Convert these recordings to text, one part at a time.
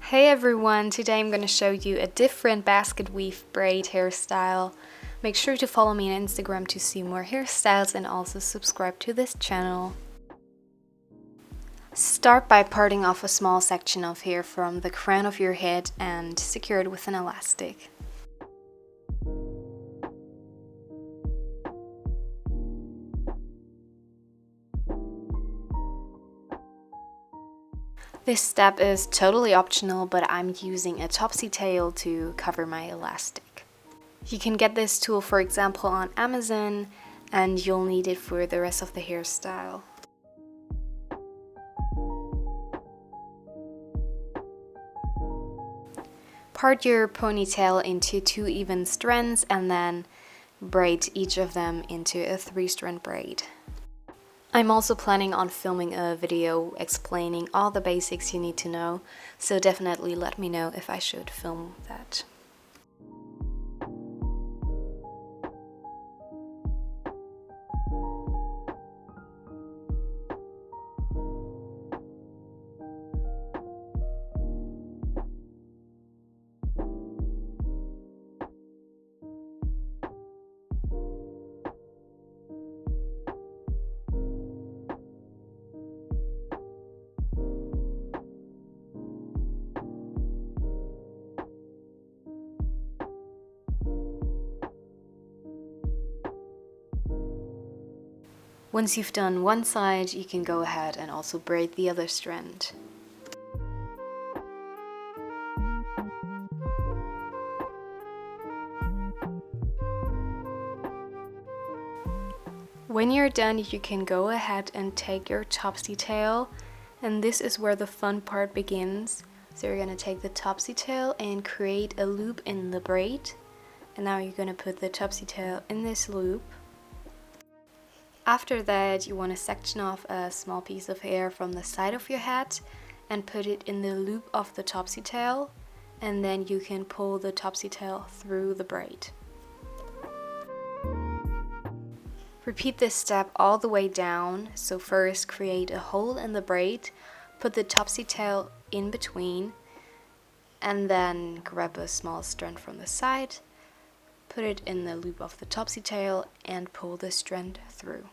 Hey everyone, today I'm going to show you a different basket weave braid hairstyle. Make sure to follow me on Instagram to see more hairstyles and also subscribe to this channel. Start by parting off a small section of hair from the crown of your head and secure it with an elastic. This step is totally optional, but I'm using a Topsy tail to cover my elastic. You can get this tool, for example, on Amazon, and you'll need it for the rest of the hairstyle. Part your ponytail into 2 even strands and then braid each of them into a 3-strand braid. I'm also planning on filming a video explaining all the basics you need to know, so definitely let me know if I should film that. Once you've done one side, you can go ahead and also braid the other strand. When you're done, you can go ahead and take your Topsy tail, and this is where the fun part begins. So you're going to take the Topsy tail and create a loop in the braid, and now you're going to put the Topsy tail in this loop. After that, you want to section off a small piece of hair from the side of your head and put it in the loop of the Topsy tail, and then you can pull the Topsy tail through the braid. Repeat this step all the way down. So first create a hole in the braid, put the Topsy tail in between, and then grab a small strand from the side, put it in the loop of the Topsy tail and pull the strand through.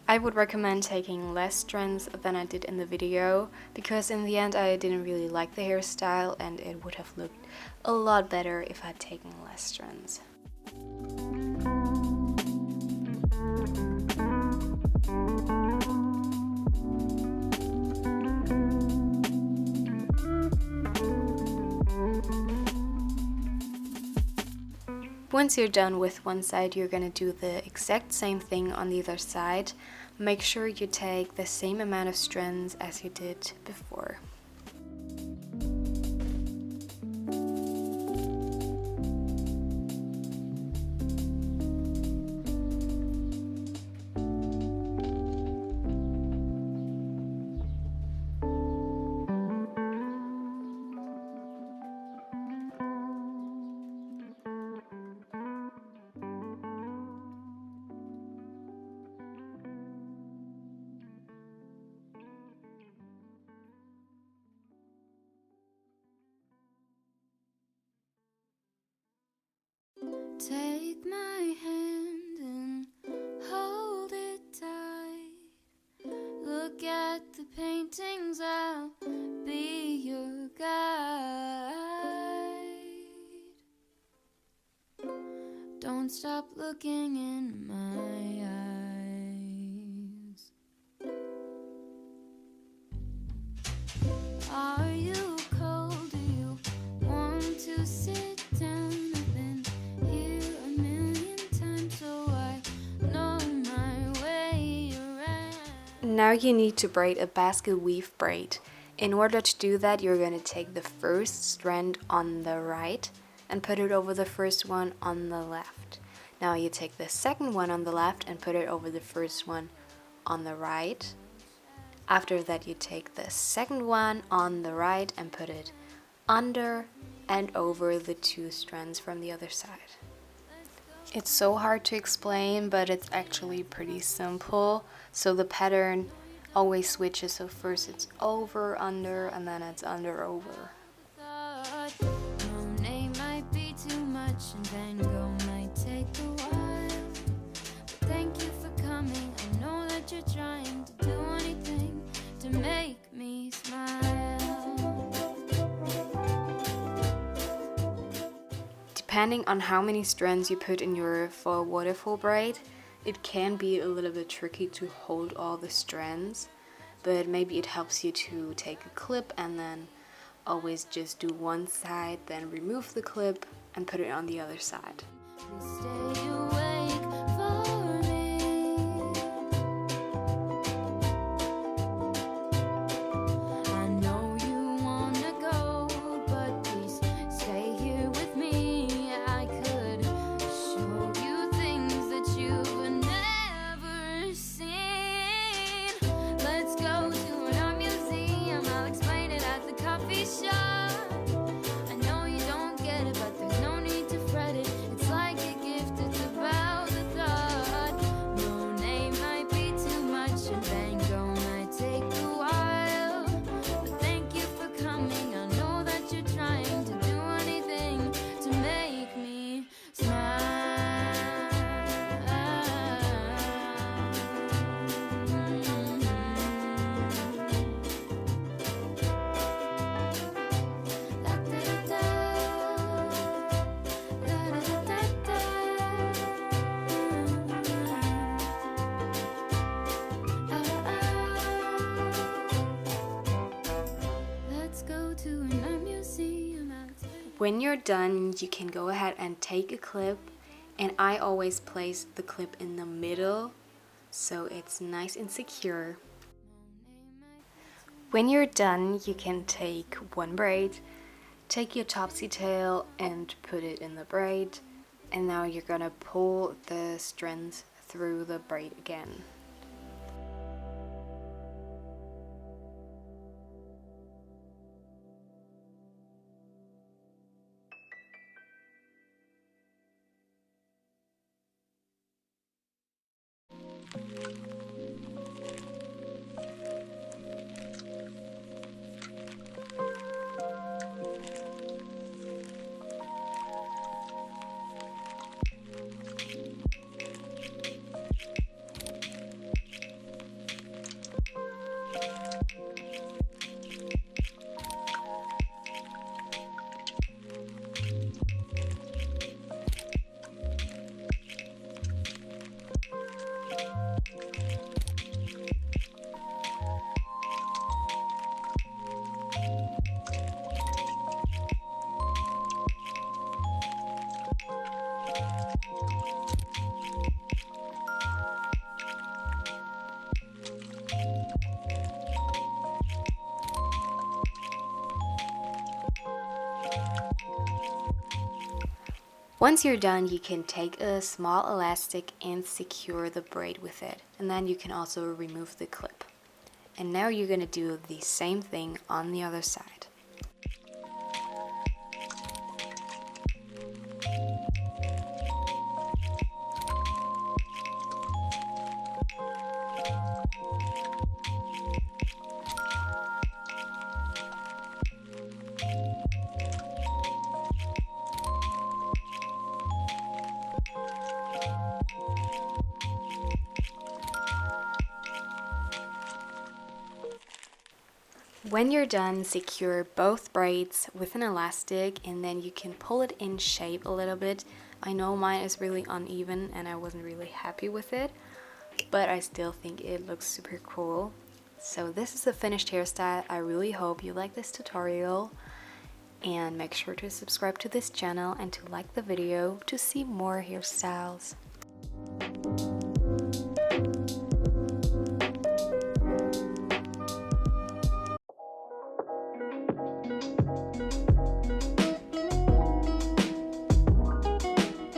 I would recommend taking less strands than I did in the video, because in the end I didn't really like the hairstyle and it would have looked a lot better if I'd taken less strands. Once you're done with one side, you're going to do the exact same thing on the other side. Make sure you take the same amount of strands as you did before. Take my hand and hold it tight. Look at the paintings, I'll be your guide. Don't stop looking in my eyes. Are you cold? Do you want to sit down? I've been here a million times, so I know my way around. Now you need to braid a basket weave braid. In order to do that, you're going to take the first strand on the right and put it over the first one on the left. Now you take the second one on the left and put it over the first one on the right. After that, you take the second one on the right and put it under and over the two strands from the other side. It's so hard to explain, but it's actually pretty simple. So the pattern always switches, so first it's over, under, and then it's under, over. No name might be too much and Van Gogh might take a while. But thank you for coming. I know that you're trying to do anything to make me smile. Depending on how many strands you put in your faux waterfall braid, it can be a little bit tricky to hold all the strands, but maybe it helps you to take a clip and then always just do one side, then remove the clip and put it on the other side. Stay awake for me. I know you wanna go, but please stay here with me. I could show you things that you've never seen. Let's go to an art museum. I'll explain it at the coffee shop. I know you don't get it, but there's no need to fret it. It's like a gift, it's about the thought. No name might be too much and Van Gogh might take a while. But thank you for coming. I know that you're trying to do anything to make me smile. Let's go to an art museum. When you're done, you can go ahead and take a clip, and I always place the clip in the middle so it's nice and secure. When you're done, you can take one braid, take your Topsy tail and put it in the braid, and now you're gonna pull the strands through the braid again. Once you're done, you can take a small elastic and secure the braid with it, and then you can also remove the clip. And now you're going to do the same thing on the other side. When you're done, secure both braids with an elastic and then you can pull it in shape a little bit. I know mine is really uneven and I wasn't really happy with it, but I still think it looks super cool. So this is the finished hairstyle. I really hope you like this tutorial, and make sure to subscribe to this channel and to like the video to see more hairstyles.